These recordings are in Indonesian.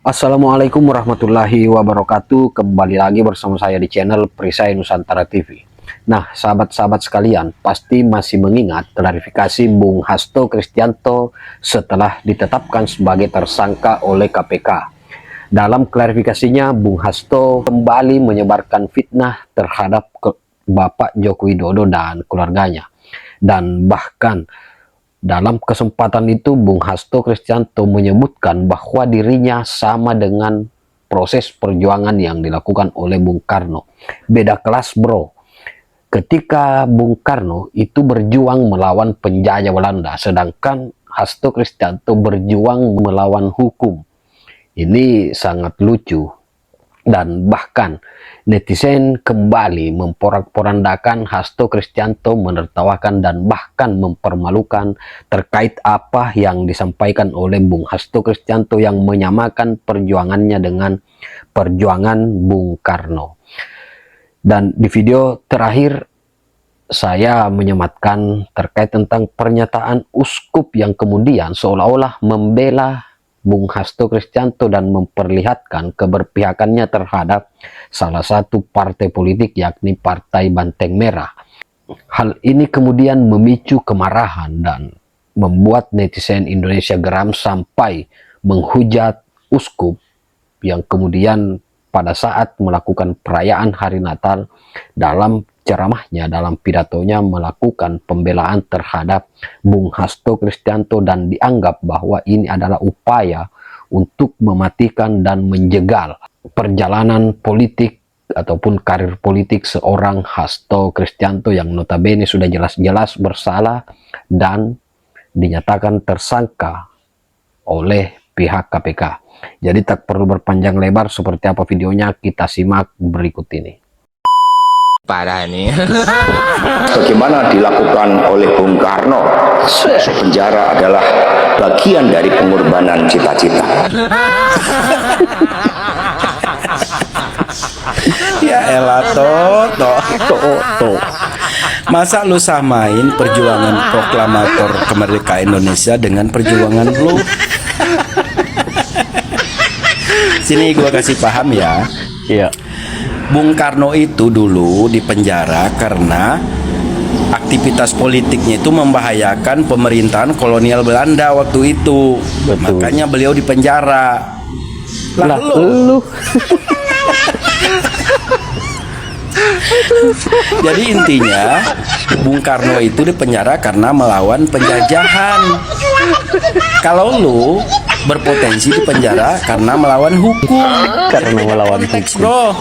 Assalamualaikum warahmatullahi wabarakatuh. Kembali lagi bersama saya di channel Perisai Nusantara TV. Nah, sahabat-sahabat sekalian, pasti masih mengingat klarifikasi Bung Hasto Kristianto setelah ditetapkan sebagai tersangka oleh KPK. Dalam klarifikasinya, Bung Hasto kembali menyebarkan fitnah terhadap Bapak Joko Widodo dan keluarganya. Dan bahkan dalam kesempatan itu, Bung Hasto Kristianto menyebutkan bahwa dirinya sama dengan proses perjuangan yang dilakukan oleh Bung Karno. Beda kelas, bro. Ketika Bung Karno itu berjuang melawan penjajah Belanda, sedangkan Hasto Kristianto berjuang melawan hukum. Ini sangat lucu. Dan bahkan netizen kembali memporak-porandakan Hasto Kristianto, menertawakan dan bahkan mempermalukan terkait apa yang disampaikan oleh Bung Hasto Kristianto yang menyamakan perjuangannya dengan perjuangan Bung Karno. Dan di video terakhir saya menyematkan terkait tentang pernyataan uskup yang kemudian seolah-olah membela Bung Hasto Kristianto dan memperlihatkan keberpihakannya terhadap salah satu partai politik, yakni Partai Banteng Merah. Hal ini kemudian memicu kemarahan dan membuat netizen Indonesia geram sampai menghujat uskup yang kemudian pada saat melakukan perayaan hari Natal dalam ceramahnya, dalam pidatonya melakukan pembelaan terhadap Bung Hasto Kristianto dan dianggap bahwa ini adalah upaya untuk mematikan dan menjegal perjalanan politik ataupun karir politik seorang Hasto Kristianto yang notabene sudah jelas-jelas bersalah dan dinyatakan tersangka oleh pihak KPK. Jadi tak perlu berpanjang lebar, seperti apa videonya kita simak berikut ini. Parah nih. Bagaimana dilakukan oleh Bung Karno, masuk penjara adalah bagian dari pengorbanan cita-cita. Ya elah Toto. Masa lu samain perjuangan proklamator kemerdekaan Indonesia dengan perjuangan lu? Sini gua kasih paham ya. Iya. Bung Karno itu dulu di penjara karena aktivitas politiknya itu membahayakan pemerintahan kolonial Belanda waktu itu. Betul. Makanya beliau di penjara. Lah lu. Jadi intinya Bung Karno itu di penjara karena melawan penjajahan. Kalau lu berpotensi di penjara karena melawan hukum. Karena melawan Teks, bro.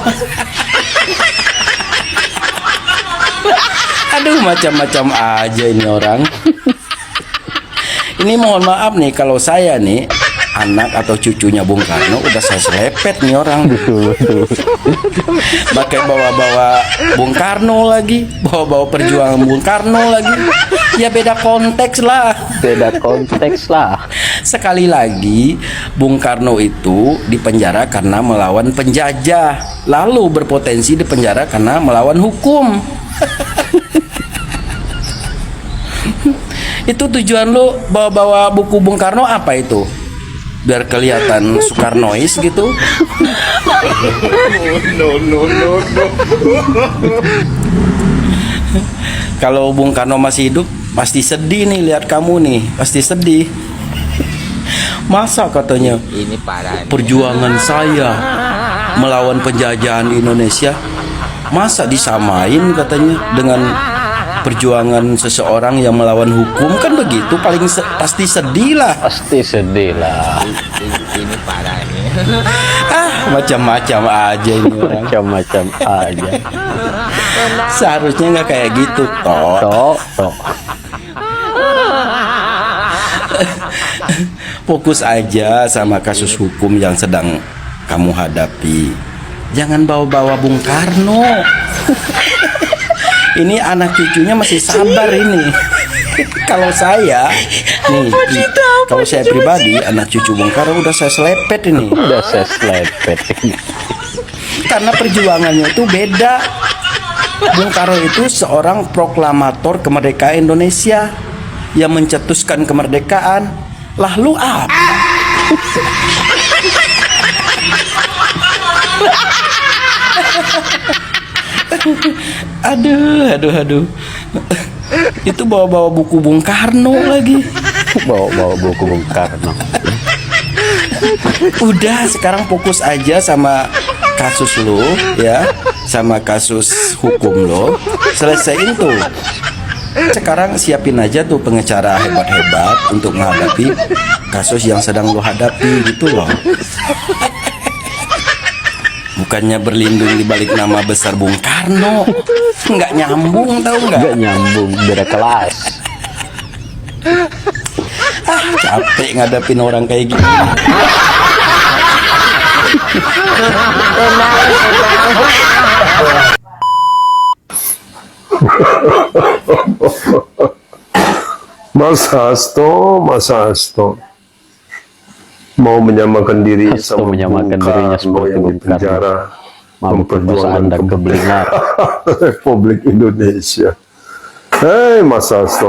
Aduh, macam-macam aja ini orang. Ini mohon maaf nih kalau saya nih anak atau cucunya Bung Karno udah saya selepet nih orang. Betul. Pakai bawa-bawa Bung Karno lagi, bawa-bawa perjuangan Bung Karno lagi. Ya beda konteks lah. Beda konteks lah. Sekali lagi, Bung Karno itu dipenjara karena melawan penjajah, lalu berpotensi dipenjara karena melawan hukum. Itu tujuan lu bawa-bawa buku Bung Karno apa itu? Biar kelihatan Soekarnois gitu. No. Kalau Bung Karno masih hidup pasti sedih nih, lihat kamu nih pasti sedih. Masa katanya Ini parah nih. perjuangan saya melawan penjajahan di Indonesia masa disamain katanya dengan perjuangan seseorang yang melawan hukum, kan begitu, paling pasti sedih lah. Pasti sedih lah. Ini parah nih. Macam-macam aja ini orang. Macam-macam aja. Seharusnya nggak kayak gitu toh. Tok. Fokus aja sama kasus hukum yang sedang kamu hadapi. Jangan bawa-bawa Bung Karno. Ini anak cucunya masih sabar ini. Kalau saya nih, kalau saya pribadi anak cucu Bung Karno udah saya selepet ini. Udah saya selepet. Karena perjuangannya itu beda. Bung Karno itu seorang proklamator kemerdekaan Indonesia yang mencetuskan kemerdekaan. Lah lu apa? Aduh. Itu bawa-bawa buku Bung Karno lagi. Bawa buku Bung Karno. Udah, sekarang fokus aja sama kasus lo ya, sama kasus hukum lo. Selesaiin tuh. Sekarang siapin aja tuh pengacara hebat-hebat untuk menghadapi kasus yang sedang lo hadapi gitu loh. Bukannya berlindung di balik nama besar Bung Karno. Nggak nyambung, tau nggak? Nggak nyambung, beda kelas. Capek ngadapin orang kayak gini. Mas Hasto mau menyamakan diri Hasto sama menyamakan Bung dirinya Karno seperti yang Bung di penjara Mabuk Anda kebelingar. Republik Indonesia. Hei Mas Hasto,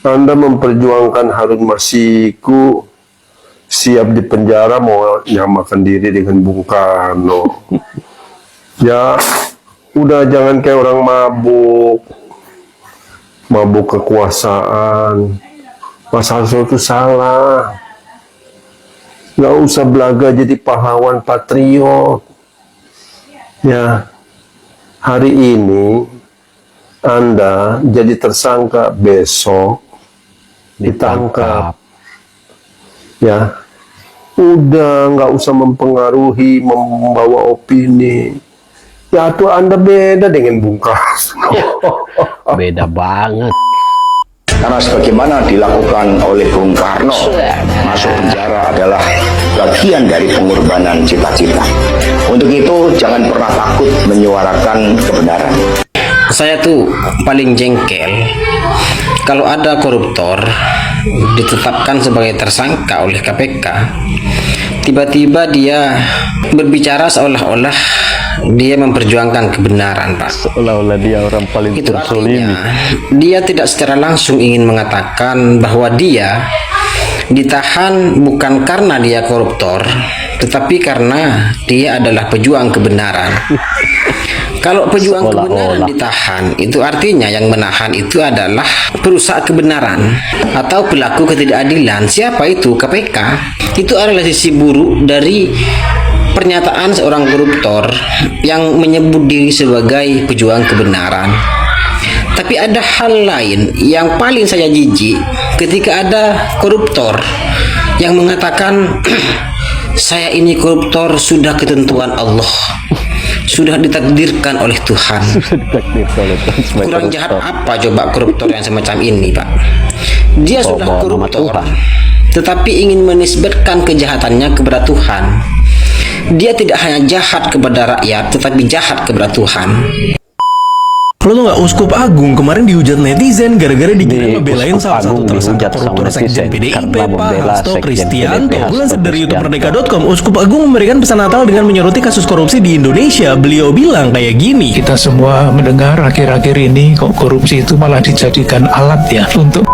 Anda memperjuangkan Harun Masiku, siap di penjara mau nyamakan diri dengan Bung Karno. Ya, udah jangan kayak orang mabuk kekuasaan. Mas Hasto itu salah. Gak usah belaga jadi pahlawan patriot. Ya, hari ini Anda jadi tersangka, besok ditangkap. Ya, udah nggak usah mempengaruhi, membawa opini. Ya, tuh Anda beda dengan Bung Karno. Beda banget. Karena sebagaimana dilakukan oleh Bung Karno, masuk penjara adalah bagian dari pengorbanan cita-cita. Untuk itu jangan pernah takut menyuarakan kebenaran. Saya tuh paling jengkel kalau ada koruptor ditetapkan sebagai tersangka oleh KPK, tiba-tiba dia berbicara seolah-olah dia memperjuangkan kebenaran, Pak. Seolah-olah dia orang paling Itu terzolimi. artinya dia tidak secara langsung ingin mengatakan bahwa dia ditahan bukan karena dia koruptor, tetapi karena dia adalah pejuang kebenaran. Kalau pejuang kebenaran ditahan, itu artinya yang menahan itu adalah perusak kebenaran atau pelaku ketidakadilan. Siapa itu? KPK. Itu adalah sisi buruk dari pernyataan seorang koruptor yang menyebut diri sebagai pejuang kebenaran. Tapi ada hal lain yang paling saya jijik ketika ada koruptor yang mengatakan saya ini koruptor sudah ketentuan Allah, sudah ditakdirkan oleh Tuhan. Kurang jahat apa coba koruptor yang semacam ini, Pak? Dia sudah koruptor, tetapi ingin menisbatkan kejahatannya kepada Tuhan. Dia tidak hanya jahat kepada rakyat, tetapi jahat kepada Tuhan. Lo tuh nggak, Uskup Agung kemarin dihujat netizen gara-gara dikira ngebelain salah satu tersangka koruptor sekjen PDIP, Pak Hasto Kristianto. Lansir dari YouTube Merdeka.com, Uskup Agung memberikan pesan Natal dengan menyoroti kasus korupsi di Indonesia. Beliau bilang kayak gini. Kita semua mendengar akhir-akhir ini kok korupsi itu malah dijadikan alat ya untuk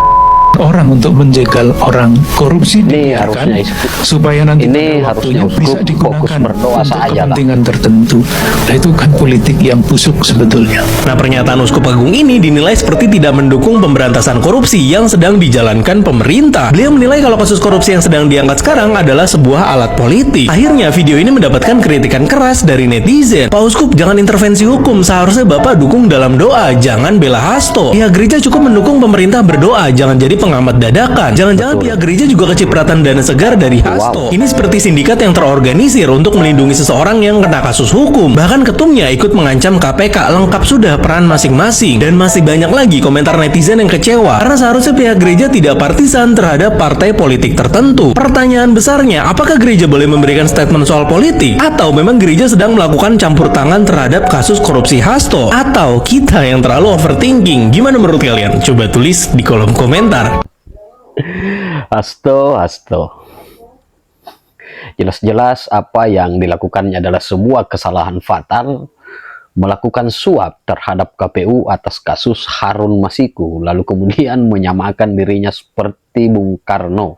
orang, untuk menjegal orang. Korupsi dibiarkan supaya nanti ini pada waktunya harusnya bisa fokus digunakan berdoa untuk saja lah. kepentingan tertentu. Nah, itu kan politik yang busuk sebetulnya. Nah, pernyataan Uskup Agung ini dinilai seperti tidak mendukung pemberantasan korupsi yang sedang dijalankan pemerintah. Beliau menilai kalau kasus korupsi yang sedang diangkat sekarang adalah sebuah alat politik. Akhirnya video ini mendapatkan kritikan keras dari netizen. Pak Uskup, jangan intervensi hukum, seharusnya Bapak dukung dalam doa, jangan bela Hasto. Pihak gereja cukup mendukung pemerintah berdoa, jangan jadi pengamat dadakan. Jangan-jangan pihak gereja juga kecipratan dana segar dari Hasto. Ini seperti sindikat yang terorganisir untuk melindungi seseorang yang kena kasus hukum. Bahkan ketumnya ikut mengancam KPK. Lengkap sudah peran masing-masing. Dan masih banyak lagi komentar netizen yang kecewa karena seharusnya pihak gereja tidak partisan terhadap partai politik tertentu. Pertanyaan besarnya, apakah gereja boleh memberikan statement soal politik? Atau memang gereja sedang melakukan campur tangan terhadap kasus korupsi Hasto? Atau kita yang terlalu overthinking? Gimana menurut kalian? Coba tulis di kolom komentar. Hasto. Jelas-jelas apa yang dilakukannya adalah sebuah kesalahan fatal, melakukan suap terhadap KPU atas kasus Harun Masiku, lalu kemudian menyamakan dirinya seperti Bung Karno,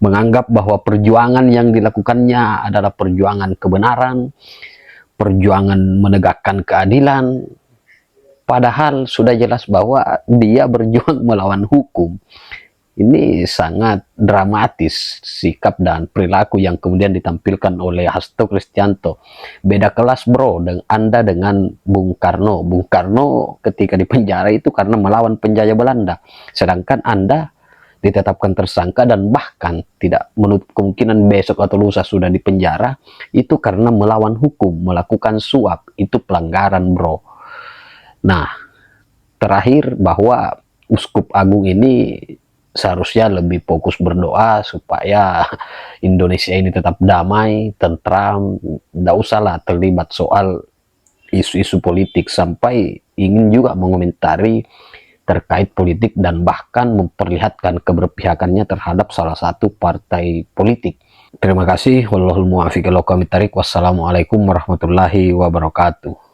menganggap bahwa perjuangan yang dilakukannya adalah perjuangan kebenaran, perjuangan menegakkan keadilan, padahal sudah jelas bahwa dia berjuang melawan hukum. Ini sangat dramatis sikap dan perilaku yang kemudian ditampilkan oleh Hasto Kristianto. Beda kelas bro, Anda dengan Bung Karno. Bung Karno ketika di penjara itu karena melawan penjajah Belanda. Sedangkan Anda ditetapkan tersangka dan bahkan tidak menutup kemungkinan besok atau lusa sudah di penjara, itu karena melawan hukum, melakukan suap. Itu pelanggaran bro. Nah, terakhir bahwa Uskup Agung ini seharusnya lebih fokus berdoa supaya Indonesia ini tetap damai, tentram, tidak usahlah terlibat soal isu-isu politik sampai ingin juga mengomentari terkait politik dan bahkan memperlihatkan keberpihakannya terhadap salah satu partai politik. Terima kasih. Wallahul muwaffiq ila aqwamit thariq. Wassalamualaikum warahmatullahi wabarakatuh.